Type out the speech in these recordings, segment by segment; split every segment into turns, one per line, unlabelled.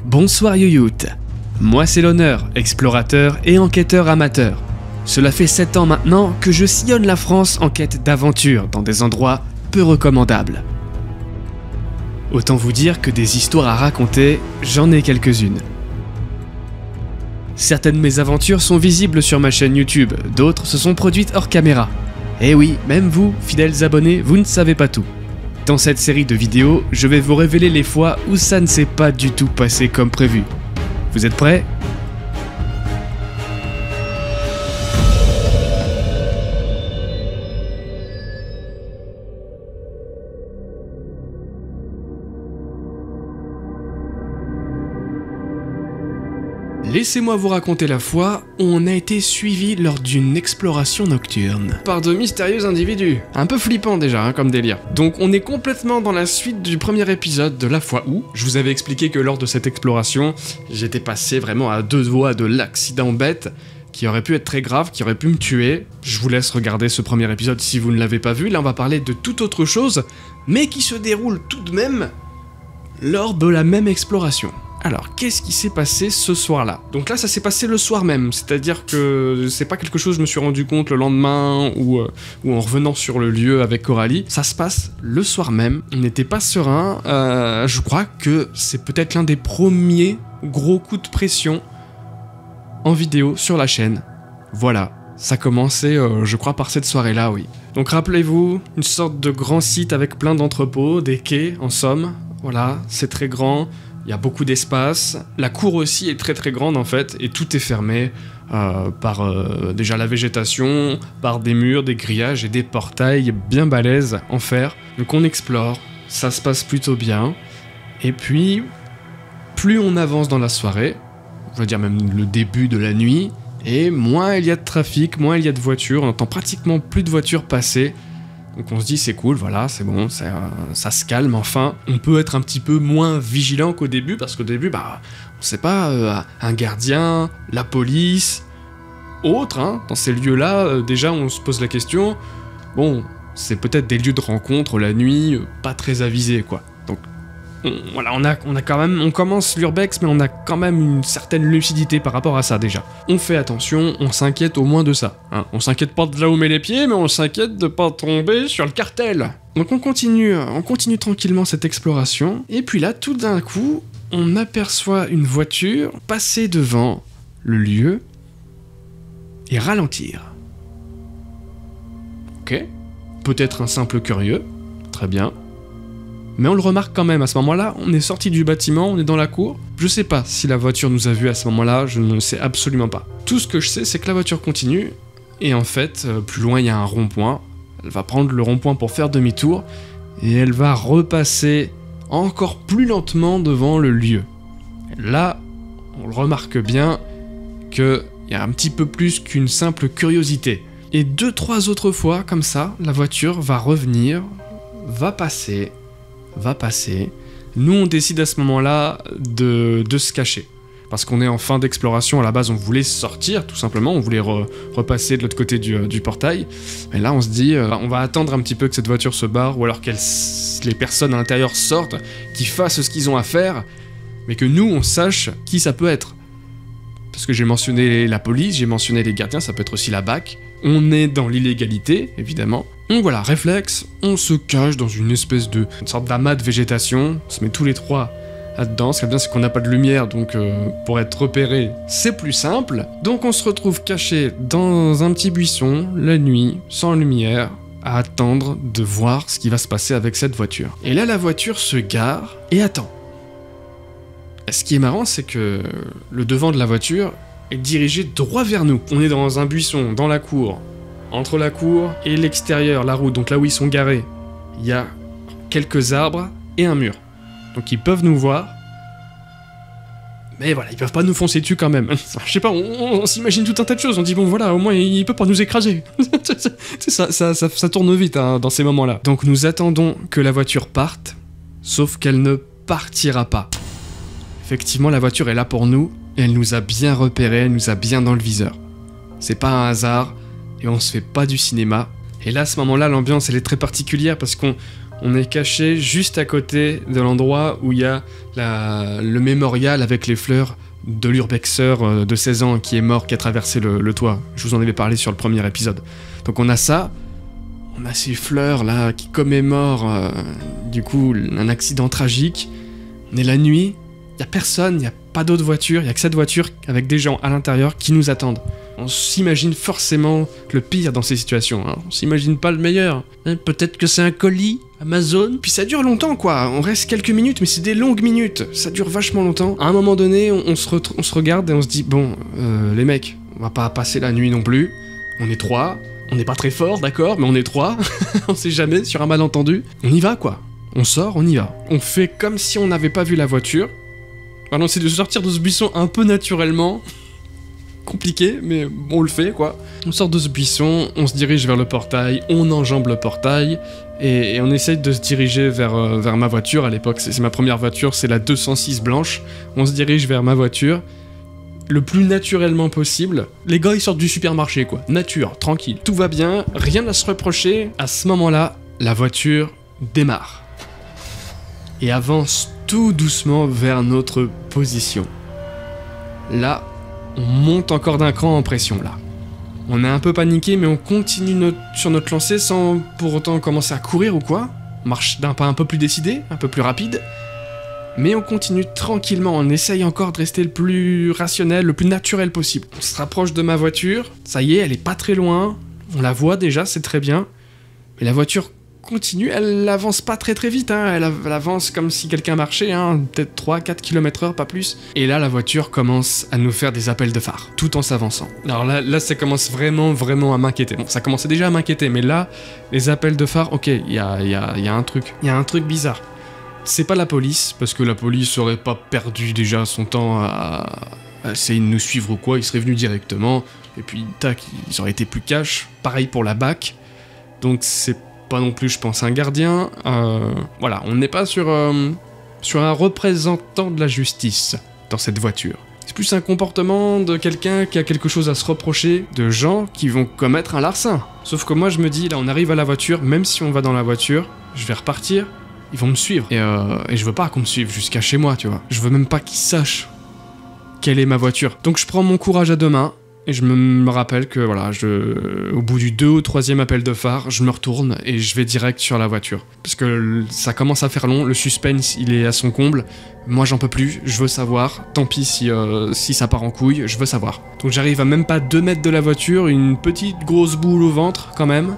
Bonsoir Youyout. Moi c'est l'honneur, explorateur et enquêteur amateur. Cela fait 7 ans maintenant que je sillonne la France en quête d'aventure dans des endroits peu recommandables. Autant vous dire que des histoires à raconter, j'en ai quelques-unes. Certaines de mes aventures sont visibles sur ma chaîne YouTube, d'autres se sont produites hors caméra. Et oui, même vous, fidèles abonnés, vous ne savez pas tout. Dans cette série de vidéos, je vais vous révéler les fois où ça ne s'est pas du tout passé comme prévu. Vous êtes prêts ? Laissez-moi vous raconter la fois où on a été suivi lors d'une exploration nocturne par de mystérieux individus. Un peu flippant déjà comme délire. Donc on est complètement dans la suite du premier épisode de la fois où je vous avais expliqué que lors de cette exploration, j'étais passé vraiment à 2 doigts de l'accident bête qui aurait pu être très grave, qui aurait pu me tuer. Je vous laisse regarder ce premier épisode si vous ne l'avez pas vu. Là on va parler de toute autre chose, mais qui se déroule tout de même lors de la même exploration. Alors, qu'est-ce qui s'est passé ce soir-là? Donc là, ça s'est passé le soir même, c'est-à-dire que c'est pas quelque chose que je me suis rendu compte le lendemain ou en revenant sur le lieu avec Coralie. Ça se passe le soir même, on n'était pas serein. Je crois que c'est peut-être l'un des premiers gros coups de pression en vidéo sur la chaîne. Voilà, ça commençait, je crois, par cette soirée-là, oui. Donc rappelez-vous, une sorte de grand site avec plein d'entrepôts, des quais, en somme. Voilà, c'est très grand. Il y a beaucoup d'espace, la cour aussi est très très grande en fait, et tout est fermé par déjà la végétation, par des murs, des grillages et des portails bien balèzes en fer. Donc on explore, ça se passe plutôt bien, et puis plus on avance dans la soirée, on va dire même le début de la nuit, et moins il y a de trafic, moins il y a de voitures, on entend pratiquement plus de voitures passer. Donc on se dit c'est cool, voilà, c'est bon, ça se calme enfin. On peut être un petit peu moins vigilant qu'au début, parce qu'au début, on sait pas, un gardien, la police, autre, hein, dans ces lieux-là, déjà on se pose la question, bon, c'est peut-être des lieux de rencontre la nuit, pas très avisés, quoi. Donc voilà, on commence l'urbex, mais on a quand même une certaine lucidité par rapport à ça déjà. On fait attention, on s'inquiète au moins de ça. Hein. On s'inquiète pas de là où on met les pieds, mais on s'inquiète de pas tomber sur le cartel. Donc on continue tranquillement cette exploration, et puis là, tout d'un coup, on aperçoit une voiture passer devant le lieu et ralentir. Ok, peut-être un simple curieux, très bien. Mais on le remarque quand même, à ce moment-là, on est sorti du bâtiment, on est dans la cour. Je sais pas si la voiture nous a vus à ce moment-là, je ne le sais absolument pas. Tout ce que je sais, c'est que la voiture continue, et en fait, plus loin, il y a un rond-point. Elle va prendre le rond-point pour faire demi-tour, et elle va repasser encore plus lentement devant le lieu. Et là, on le remarque bien qu'il y a un petit peu plus qu'une simple curiosité. Et 2-3 autres fois, comme ça, la voiture va revenir, va passer. Nous, on décide à ce moment-là de se cacher. Parce qu'on est en fin d'exploration, à la base, on voulait sortir, tout simplement, on voulait repasser de l'autre côté du portail. Et là, on se dit, on va attendre un petit peu que cette voiture se barre, ou alors que les personnes à l'intérieur sortent, qu'ils fassent ce qu'ils ont à faire, mais que nous, on sache qui ça peut être. Parce que j'ai mentionné la police, j'ai mentionné les gardiens, ça peut être aussi la BAC. On est dans l'illégalité, évidemment. Donc voilà, réflexe, on se cache dans une sorte d'amas de végétation, on se met tous les trois là-dedans. Ce qui est bien, c'est qu'on n'a pas de lumière, donc pour être repéré, c'est plus simple. Donc on se retrouve caché dans un petit buisson, la nuit, sans lumière, à attendre de voir ce qui va se passer avec cette voiture. Et là, la voiture se gare et attend. Ce qui est marrant, c'est que le devant de la voiture est dirigé droit vers nous. On est dans un buisson, dans la cour. Entre la cour et l'extérieur, la route, donc là où ils sont garés, il y a quelques arbres et un mur. Donc ils peuvent nous voir, mais voilà, ils peuvent pas nous foncer dessus quand même. Je sais pas, on s'imagine tout un tas de choses, on dit bon voilà, au moins il peut pas nous écraser. ça tourne vite hein, dans ces moments-là. Donc nous attendons que la voiture parte, sauf qu'elle ne partira pas. Effectivement, la voiture est là pour nous, et elle nous a bien repérés, elle nous a bien dans le viseur. C'est pas un hasard, et on se fait pas du cinéma. Et là, à ce moment-là, l'ambiance, elle est très particulière, parce qu'on On est caché juste à côté de l'endroit où il y a le mémorial avec les fleurs de l'urbexeur de 16 ans qui est mort, qui a traversé le toit. Je vous en avais parlé sur le premier épisode. Donc on a ça, on a ces fleurs là qui commémorent du coup un accident tragique. On est la nuit, il y a personne, il n'y a pas d'autres voitures, il n'y a que cette voiture avec des gens à l'intérieur qui nous attendent. On s'imagine forcément le pire dans ces situations, hein. On s'imagine pas le meilleur. Hein, peut-être que c'est un colis Amazon. Puis ça dure longtemps quoi, on reste quelques minutes, mais c'est des longues minutes. Ça dure vachement longtemps. À un moment donné, on se regarde et on se dit, bon, les mecs, on va pas passer la nuit non plus. On est 3, on n'est pas très fort, d'accord, mais on est 3. On sait jamais, sur un malentendu. On y va quoi. On sort, on y va. On fait comme si on n'avait pas vu la voiture. Alors c'est de sortir de ce buisson un peu naturellement. Compliqué, mais on le fait quoi. On sort de ce buisson, on se dirige vers le portail, on enjambe le portail, et on essaye de se diriger vers ma voiture. À l'époque, c'est ma première voiture, c'est la 206 blanche. On se dirige vers ma voiture, le plus naturellement possible. Les gars ils sortent du supermarché quoi, nature, tranquille. Tout va bien, rien à se reprocher. À ce moment-là, la voiture démarre. Et avance tout doucement vers notre position. Là, on monte encore d'un cran en pression, là. On est un peu paniqué, mais on continue sur notre lancée sans pour autant commencer à courir ou quoi. On marche d'un pas un peu plus décidé, un peu plus rapide. Mais on continue tranquillement, on essaye encore de rester le plus rationnel, le plus naturel possible. On se rapproche de ma voiture, ça y est, elle est pas très loin. On la voit déjà, c'est très bien. Mais la voiture continue, elle avance pas très vite, hein. Elle avance comme si quelqu'un marchait, hein, peut-être 3-4 km/h, pas plus. Et là, la voiture commence à nous faire des appels de phare, tout en s'avançant. Alors là, ça commence vraiment à m'inquiéter. Bon, ça commençait déjà à m'inquiéter, mais là, les appels de phare, ok, il y a un truc. Il y a un truc bizarre. C'est pas la police, parce que la police aurait pas perdu déjà son temps à essayer de nous suivre ou quoi, ils seraient venus directement, et puis tac, ils auraient été plus cash. Pareil pour la BAC, donc c'est pas non plus, je pense, un gardien. Voilà, on n'est pas sur un représentant de la justice dans cette voiture. C'est plus un comportement de quelqu'un qui a quelque chose à se reprocher, de gens qui vont commettre un larcin. Sauf que moi, je me dis, là, on arrive à la voiture, même si on va dans la voiture, je vais repartir, ils vont me suivre. Et je veux pas qu'on me suive jusqu'à chez moi, tu vois. Je veux même pas qu'ils sachent quelle est ma voiture. Donc je prends mon courage à deux mains, et je me rappelle que voilà, au bout du 2 ou 3e appel de phare, je me retourne et je vais direct sur la voiture. Parce que ça commence à faire long, le suspense il est à son comble. Moi j'en peux plus, je veux savoir. Tant pis si ça part en couille, je veux savoir. Donc j'arrive à même pas 2 mètres de la voiture, une petite grosse boule au ventre quand même.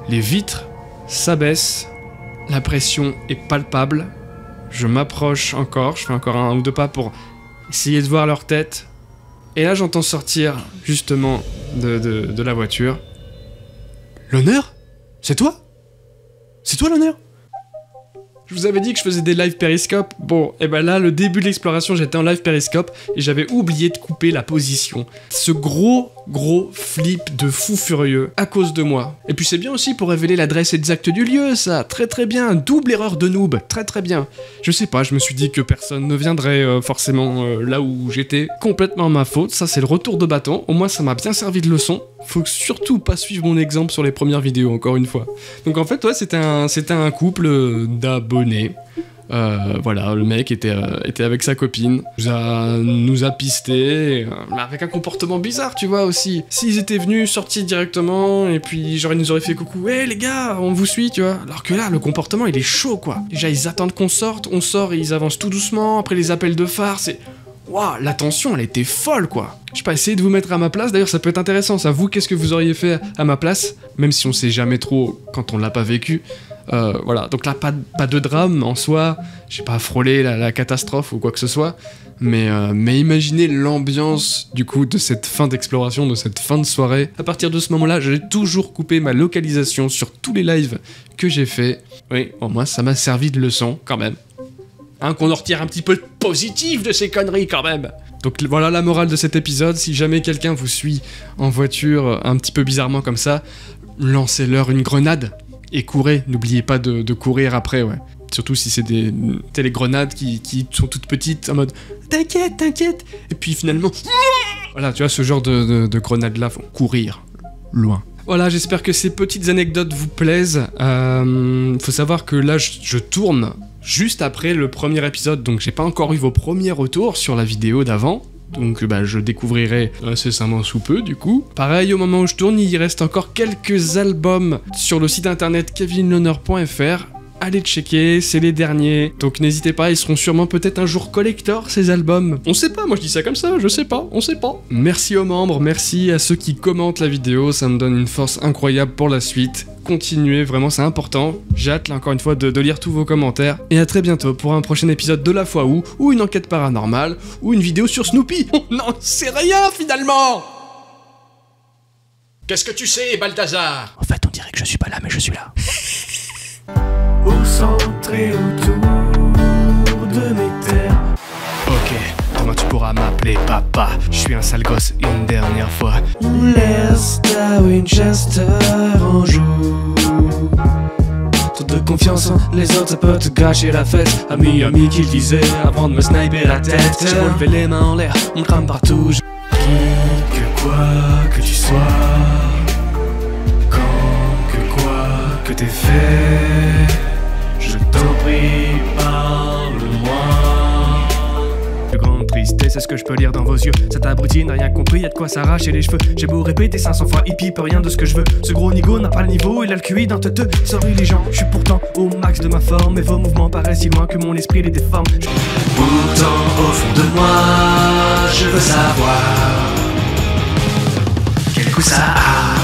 Les vitres s'abaissent, la pression est palpable. Je m'approche encore, je fais encore 1 ou 2 pas pour essayer de voir leur tête. Et là, j'entends sortir, justement, de la voiture. L'honneur ? C'est toi ? C'est toi l'honneur ? Je vous avais dit que je faisais des live périscope. Bon, et ben là, le début de l'exploration, j'étais en live périscope et j'avais oublié de couper la position. Ce gros flip de fou furieux à cause de moi. Et puis c'est bien aussi pour révéler l'adresse exacte du lieu, ça. Très bien. Double erreur de noob. Très bien. Je sais pas, je me suis dit que personne ne viendrait forcément là où j'étais. Complètement ma faute. Ça, c'est le retour de bâton. Au moins, ça m'a bien servi de leçon. Faut surtout pas suivre mon exemple sur les premières vidéos, encore une fois. Donc en fait, ouais, c'était un couple d'abonnés. Voilà, le mec était avec sa copine, nous a pisté, avec un comportement bizarre, tu vois, aussi. S'ils étaient venus, sortis directement, et puis genre ils nous auraient fait coucou, hey les gars, on vous suit, tu vois. Alors que là, le comportement, il est chaud, quoi. Déjà, ils attendent qu'on sorte, on sort et ils avancent tout doucement, après les appels de phare, c'est... Waouh, la tension, elle était folle, quoi. Je sais pas, essayez de vous mettre à ma place, d'ailleurs ça peut être intéressant, ça. Vous, qu'est-ce que vous auriez fait à ma place, même si on sait jamais trop quand on l'a pas vécu. Voilà, donc là, pas de drame en soi, j'ai pas frôlé la catastrophe ou quoi que ce soit, mais imaginez l'ambiance, du coup, de cette fin d'exploration, de cette fin de soirée. À partir de ce moment-là, j'ai toujours coupé ma localisation sur tous les lives que j'ai fait. Oui, bon, moi, ça m'a servi de leçon, quand même. Hein, qu'on en retire un petit peu de positif de ces conneries, quand même. Donc voilà la morale de cet épisode, si jamais quelqu'un vous suit en voiture un petit peu bizarrement comme ça, lancez-leur une grenade et courez, n'oubliez pas de courir après, ouais. Surtout si c'est les grenades qui sont toutes petites, en mode « T'inquiète !» Et puis finalement... Voilà, tu vois, ce genre de grenades-là, faut courir loin. Voilà, j'espère que ces petites anecdotes vous plaisent. Faut savoir que là, je tourne juste après le premier épisode, donc j'ai pas encore eu vos premiers retours sur la vidéo d'avant. Donc je découvrirai incessamment sous peu du coup. Pareil, au moment où je tourne, il reste encore quelques albums sur le site internet kevinloner.fr. Allez checker, c'est les derniers. Donc n'hésitez pas, ils seront sûrement peut-être un jour collector ces albums. On sait pas, moi je dis ça comme ça, je sais pas, on sait pas. Merci aux membres, merci à ceux qui commentent la vidéo, ça me donne une force incroyable pour la suite. Continuez, vraiment c'est important. J'ai hâte là encore une fois de lire tous vos commentaires. Et à très bientôt pour un prochain épisode de La Foi Où, ou une enquête paranormale, ou une vidéo sur Snoopy. Non, c'est rien finalement.
Qu'est-ce que tu sais, Balthazar?
En fait, on dirait que je suis pas là, mais je suis là.
Au centre et autour de mes terres.
Ok, demain tu pourras m'appeler papa. Je suis un sale gosse une dernière fois.
Laisse ta Winchester en joue. Trop de confiance en les autres, ça peut te gâcher la fête. Ami, qui le disait avant de me sniper la tête. J'ai relevé les mains en l'air, on crame partout. Qui que quoi que tu sois, quand que quoi que t'aies fait, je t'en prie, parle-moi.
De grande tristesse, c'est ce que je peux lire dans vos yeux. Cet abruti n'a rien compris, y'a de quoi s'arracher les cheveux. J'ai beau répéter 500 fois, il pipe rien de ce que je veux. Ce gros nigo n'a pas le niveau, il a le QI d'un teuteux. Sorry les gens, je suis pourtant au max de ma forme. Et vos mouvements paraissent si loin que mon esprit les déforme.
Pourtant au fond de moi, je veux savoir quel coup ça a.